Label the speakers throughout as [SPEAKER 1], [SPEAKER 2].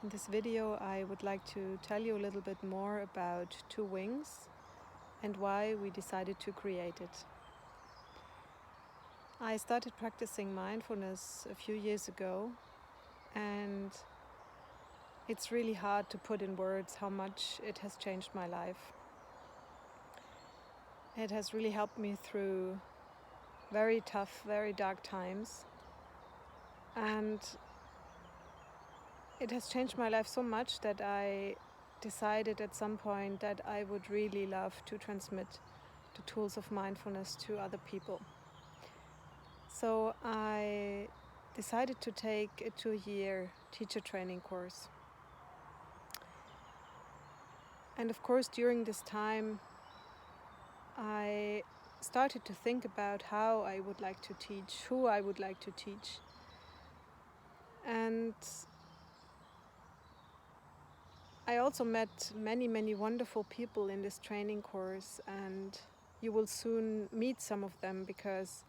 [SPEAKER 1] In this video, I would like to tell you a little bit more about Two Wings and why we decided to create it. I started practicing mindfulness a few years ago, and it's really hard to put in words how much it has changed my life. It has really helped me through very tough, very dark times, and it has changed my life so much that I decided at some point that I would really love to transmit the tools of mindfulness to other people. So I decided to take a 2-year teacher training course. And of course, during this time, I started to think about how I would like to teach, who I would like to teach. And I also met many wonderful people in this training course, and you will soon meet some of them because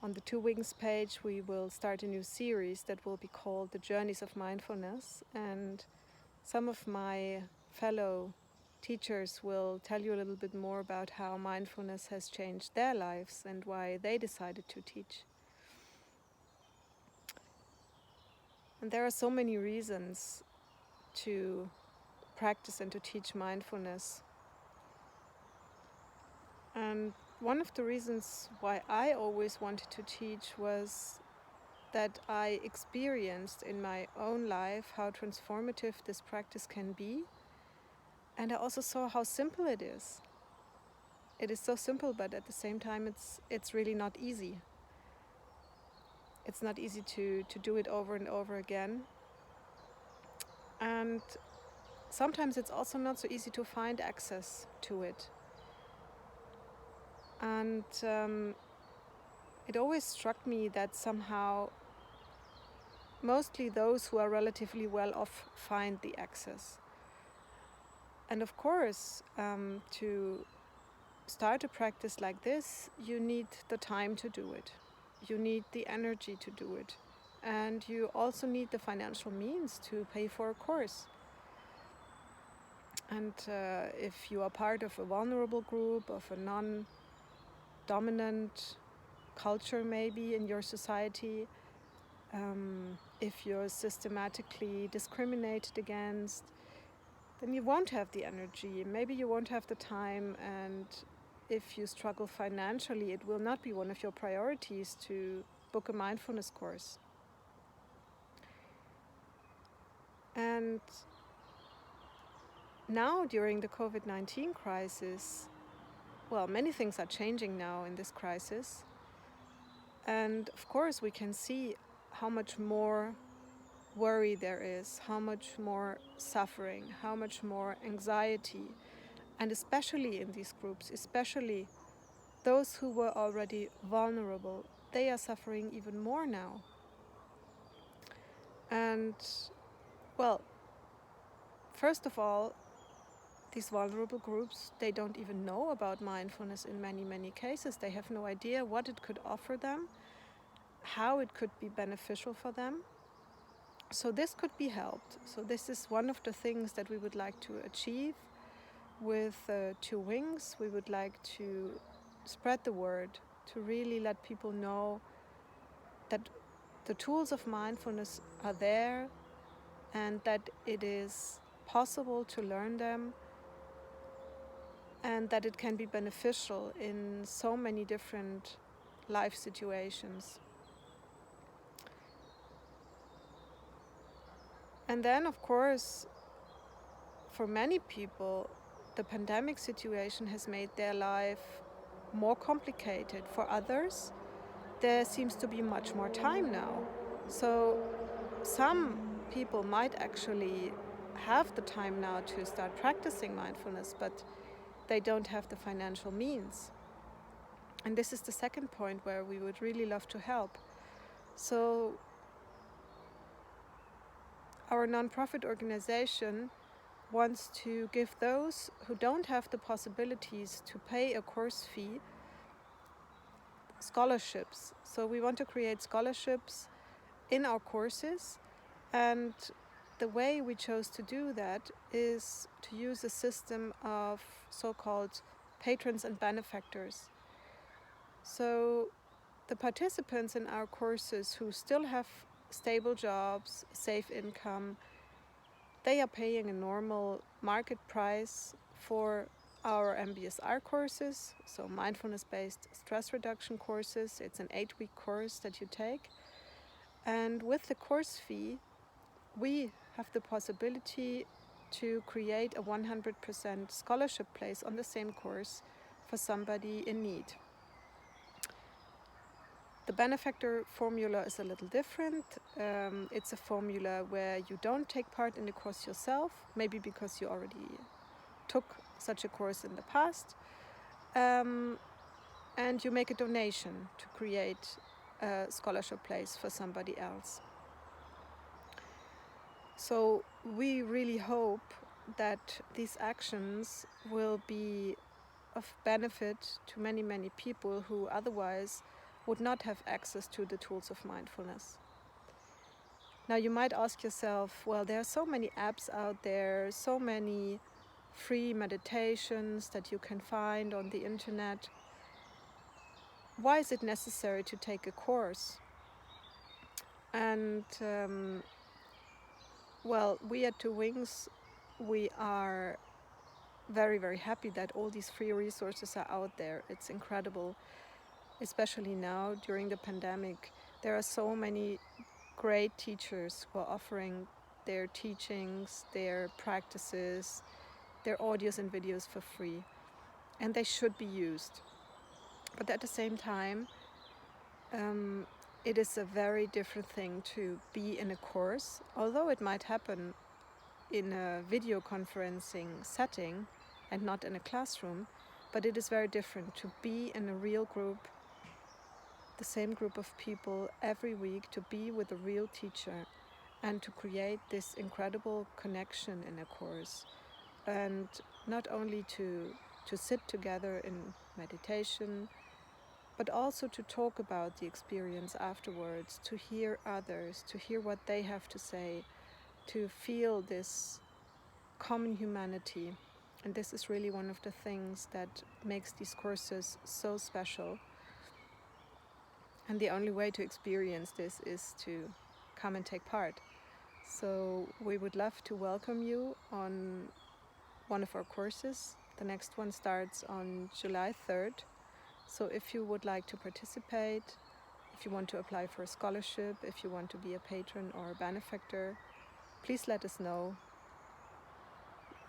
[SPEAKER 1] on the Two Wings page we will start a new series that will be called The Journeys of Mindfulness, and some of my fellow teachers will tell you a little bit more about how mindfulness has changed their lives and why they decided to teach. And there are so many reasons to practice and to teach mindfulness. And one of the reasons why I always wanted to teach was that I experienced in my own life how transformative this practice can be. And I also saw how simple it is. It is so simple, but at the same time it's really not easy. It's not easy to do it over and over again. And sometimes it's also not so easy to find access to it. And it always struck me that somehow mostly those who are relatively well off find the access. And of course, to start a practice like this, you need the time to do it. You need the energy to do it. And you also need the financial means to pay for a course. And if you are part of a vulnerable group, of a non-dominant culture maybe in your society, if you're systematically discriminated against, then you won't have the energy, maybe you won't have the time, and if you struggle financially, it will not be one of your priorities to book a mindfulness course. And now, during the COVID-19 crisis, well, many things are changing now in this crisis. And of course, we can see how much more worry there is, how much more suffering, how much more anxiety. And especially in these groups, especially those who were already vulnerable, they are suffering even more now. And, well, first of all, these vulnerable groups, they don't even know about mindfulness in many cases. They have no idea what it could offer them, how it could be beneficial for them. So this could be helped. So this is one of the things that we would like to achieve with Two Wings. We would like to spread the word, to really let people know that the tools of mindfulness are there and that it is possible to learn them, and that it can be beneficial in so many different life situations. And then, of course, for many people, the pandemic situation has made their life more complicated. For others, there seems to be much more time now. So some people might actually have the time now to start practicing mindfulness, but they don't have the financial means. And this is the second point where we would really love to help. So our nonprofit organization wants to give those who don't have the possibilities to pay a course fee scholarships. So we want to create scholarships in our courses, and the way we chose to do that is to use a system of so-called patrons and benefactors. So the participants in our courses who still have stable jobs, safe income, they are paying a normal market price for our MBSR courses, so mindfulness-based stress reduction courses. It's an 8-week course that you take. And with the course fee, we have the possibility to create a 100% scholarship place on the same course for somebody in need. The benefactor formula is a little different. It's a formula where you don't take part in the course yourself, maybe because you already took such a course in the past, and you make a donation to create a scholarship place for somebody else. So we really hope that these actions will be of benefit to many, many people who otherwise would not have access to the tools of mindfulness. Now you might ask yourself, well, there are so many apps out there, so many free meditations that you can find on the internet. Why is it necessary to take a course? And well, we at Two Wings, we are very, very happy that all these free resources are out there. It's incredible, especially now during the pandemic. There are so many great teachers who are offering their teachings, their practices, their audios and videos for free, and they should be used. But at the same time, it is a very different thing to be in a course, although it might happen in a video conferencing setting and not in a classroom, but it is very different to be in a real group, the same group of people every week, to be with a real teacher and to create this incredible connection in a course, and not only to sit together in meditation, but also to talk about the experience afterwards, to hear others, to hear what they have to say, to feel this common humanity. And this is really one of the things that makes these courses so special. And the only way to experience this is to come and take part. So we would love to welcome you on one of our courses. The next one starts on July 3rd. So if you would like to participate, if you want to apply for a scholarship, if you want to be a patron or a benefactor, please let us know.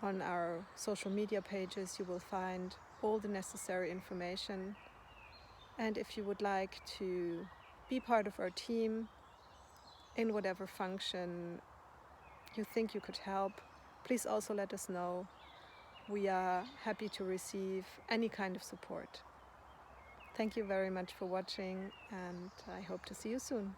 [SPEAKER 1] On our social media pages you will find all the necessary information. And if you would like to be part of our team in whatever function you think you could help, please also let us know. We are happy to receive any kind of support. Thank you very much for watching, and I hope to see you soon.